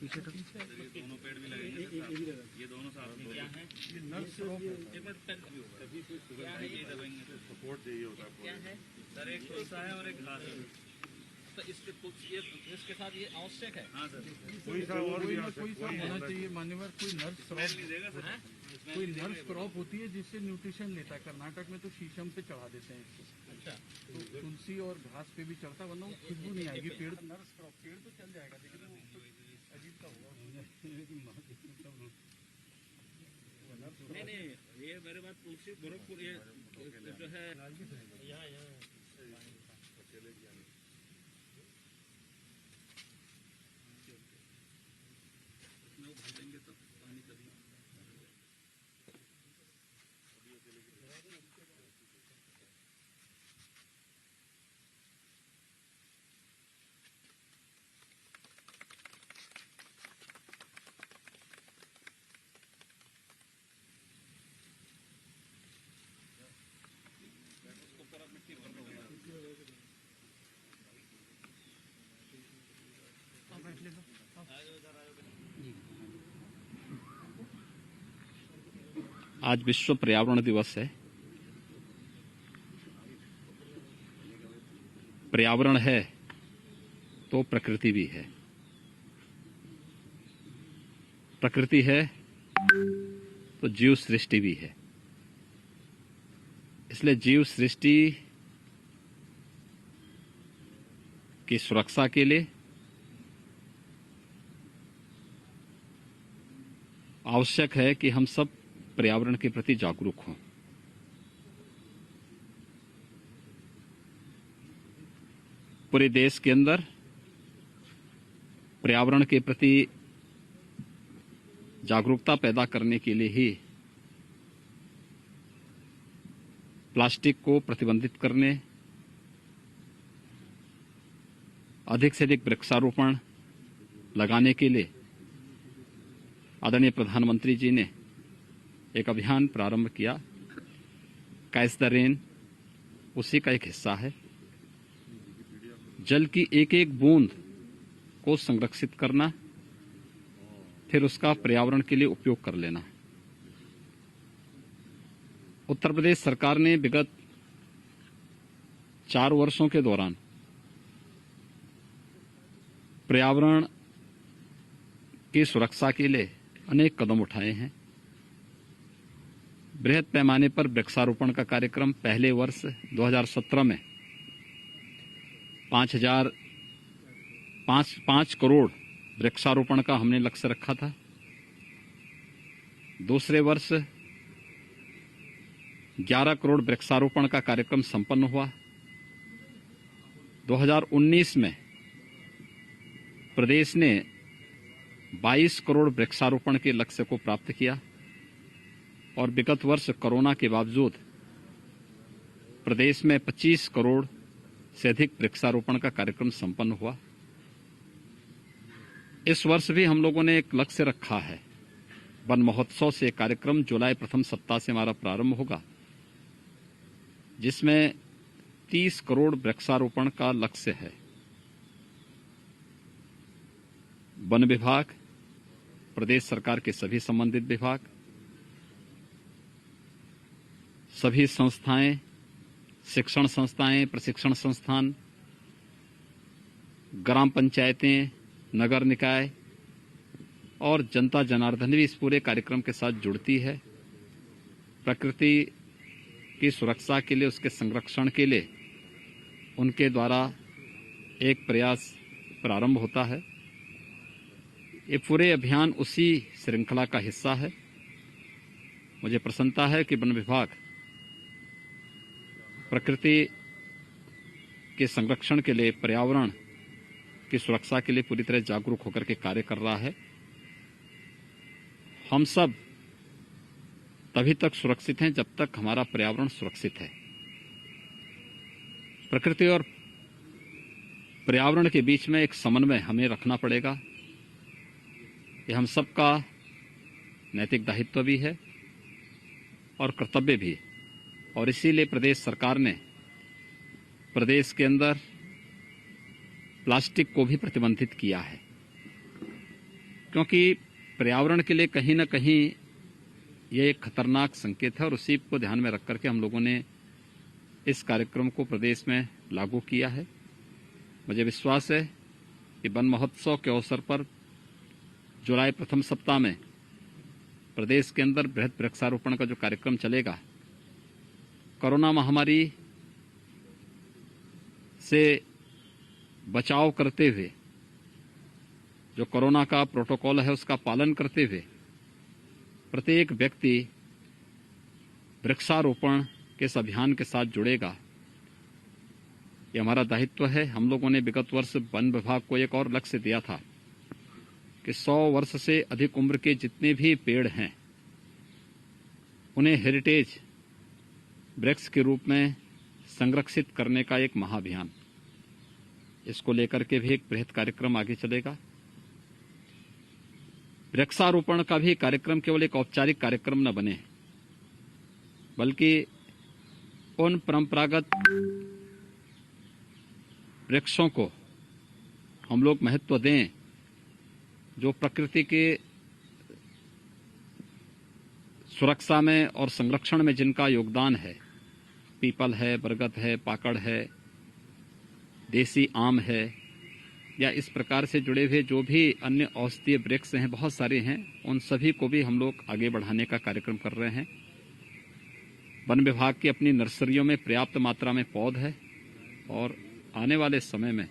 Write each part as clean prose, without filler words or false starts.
पीछे तो दोनों पेड़ भी लगेंगे ये दोनों साथ में क्या है ये नर्स क्या है ये दबाएंगे सपोर्ट चाहिए होता है क्या है सर एक तुलसा है और एक घास है तो इसके साथ ये आवश्यक है। हाँ सर कोई सा होना चाहिए मान्यवर कोई नर्स क्रॉप होती है जिससे न्यूट्रिशन लेता है। कर्नाटक में तो शीशम पे चढ़ा देते हैं इसको। अच्छा तो तुलसी और घास पे भी चढ़ता वरना वो खुशबू नहीं आएगी। पेड़ नर्स क्रॉप पेड़ तो चल जाएगा लेकिन वो अजीब सा होगा। नहीं ये मेरे बात तुलसी गोरखपुर ये जो है भरेंगे तब पानी तभी आज विश्व पर्यावरण दिवस है। पर्यावरण है तो प्रकृति भी है। प्रकृति है तो जीव सृष्टि भी है। इसलिए जीव सृष्टि की सुरक्षा के लिए आवश्यक है कि हम सब पर्यावरण के प्रति जागरूक हों। पूरे देश के अंदर पर्यावरण के प्रति जागरूकता पैदा करने के लिए ही प्लास्टिक को प्रतिबंधित करने, अधिक से अधिक वृक्षारोपण लगाने के लिए आदरणीय प्रधानमंत्री जी ने एक अभियान प्रारंभ किया। कैच द रेन उसी का एक हिस्सा है। जल की एक एक बूंद को संरक्षित करना, फिर उसका पर्यावरण के लिए उपयोग कर लेना। उत्तर प्रदेश सरकार ने विगत 4 वर्षों के दौरान पर्यावरण की सुरक्षा के लिए अनेक कदम उठाए हैं। बृहद पैमाने पर वृक्षारोपण का कार्यक्रम पहले वर्ष 2017 में 5 करोड़ वृक्षारोपण का हमने लक्ष्य रखा था। दूसरे वर्ष 11 करोड़ वृक्षारोपण का कार्यक्रम संपन्न हुआ। 2019 में प्रदेश ने 22 करोड़ वृक्षारोपण के लक्ष्य को प्राप्त किया और विगत वर्ष कोरोना के बावजूद प्रदेश में 25 करोड़ से अधिक वृक्षारोपण का कार्यक्रम संपन्न हुआ। इस वर्ष भी हम लोगों ने एक लक्ष्य रखा है। वन महोत्सव से कार्यक्रम जुलाई प्रथम सप्ताह से हमारा प्रारंभ होगा, जिसमें 30 करोड़ वृक्षारोपण का लक्ष्य है। वन विभाग, प्रदेश सरकार के सभी संबंधित विभाग, सभी संस्थाएं, शिक्षण संस्थाएं, प्रशिक्षण संस्थान, ग्राम पंचायतें, नगर निकाय और जनता जनार्दन भी इस पूरे कार्यक्रम के साथ जुड़ती है। प्रकृति की सुरक्षा के लिए, उसके संरक्षण के लिए उनके द्वारा एक प्रयास प्रारंभ होता है। ये पूरे अभियान उसी श्रृंखला का हिस्सा है। मुझे प्रसन्नता है कि वन विभाग प्रकृति के संरक्षण के लिए, पर्यावरण की सुरक्षा के लिए पूरी तरह जागरूक होकर के कार्य कर रहा है। हम सब तभी तक सुरक्षित हैं जब तक हमारा पर्यावरण सुरक्षित है। प्रकृति और पर्यावरण के बीच में एक समन्वय हमें रखना पड़ेगा। ये हम सबका नैतिक दायित्व भी है और कर्तव्य भी। और इसीलिए प्रदेश सरकार ने प्रदेश के अंदर प्लास्टिक को भी प्रतिबंधित किया है। क्योंकि पर्यावरण के लिए कहीं न कहीं ये एक खतरनाक संकेत है और उसी को ध्यान में रख करके हम लोगों ने इस कार्यक्रम को प्रदेश में लागू किया है। मुझे विश्वास है कि वन महोत्सव के अवसर पर जुलाई प्रथम सप्ताह में प्रदेश के अंदर बृहद वृक्षारोपण का जो कार्यक्रम चलेगा, कोरोना महामारी से बचाव करते हुए, जो कोरोना का प्रोटोकॉल है उसका पालन करते हुए प्रत्येक व्यक्ति वृक्षारोपण के इस अभियान के साथ जुड़ेगा। ये हमारा दायित्व है। हम लोगों ने विगत वर्ष वन विभाग को एक और लक्ष्य दिया था कि 100 वर्ष से अधिक उम्र के जितने भी पेड़ हैं उन्हें हेरिटेज वृक्ष के रूप में संरक्षित करने का एक महाअभियान, इसको लेकर के भी एक बृहद कार्यक्रम आगे चलेगा। वृक्षारोपण का भी कार्यक्रम केवल एक औपचारिक कार्यक्रम न बने, बल्कि उन परंपरागत वृक्षों को हम लोग महत्व दें जो प्रकृति के सुरक्षा में और संरक्षण में जिनका योगदान है। पीपल है, बरगद है, पाकड़ है, देसी आम है, या इस प्रकार से जुड़े हुए जो भी अन्य औषधीय वृक्ष हैं, बहुत सारे हैं, उन सभी को भी हम लोग आगे बढ़ाने का कार्यक्रम कर रहे हैं। वन विभाग की अपनी नर्सरियों में पर्याप्त मात्रा में पौध है और आने वाले समय में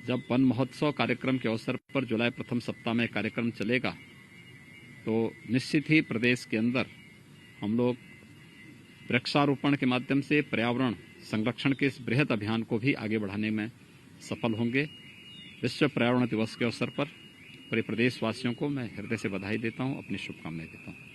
जब वन महोत्सव कार्यक्रम के अवसर पर जुलाई प्रथम सप्ताह में कार्यक्रम चलेगा तो निश्चित ही प्रदेश के अंदर हम लोग वृक्षारोपण के माध्यम से पर्यावरण संरक्षण के इस बृहद अभियान को भी आगे बढ़ाने में सफल होंगे। विश्व पर्यावरण दिवस के अवसर पर पूरे प्रदेशवासियों को मैं हृदय से बधाई देता हूं, अपनी शुभकामनाएं देता हूं।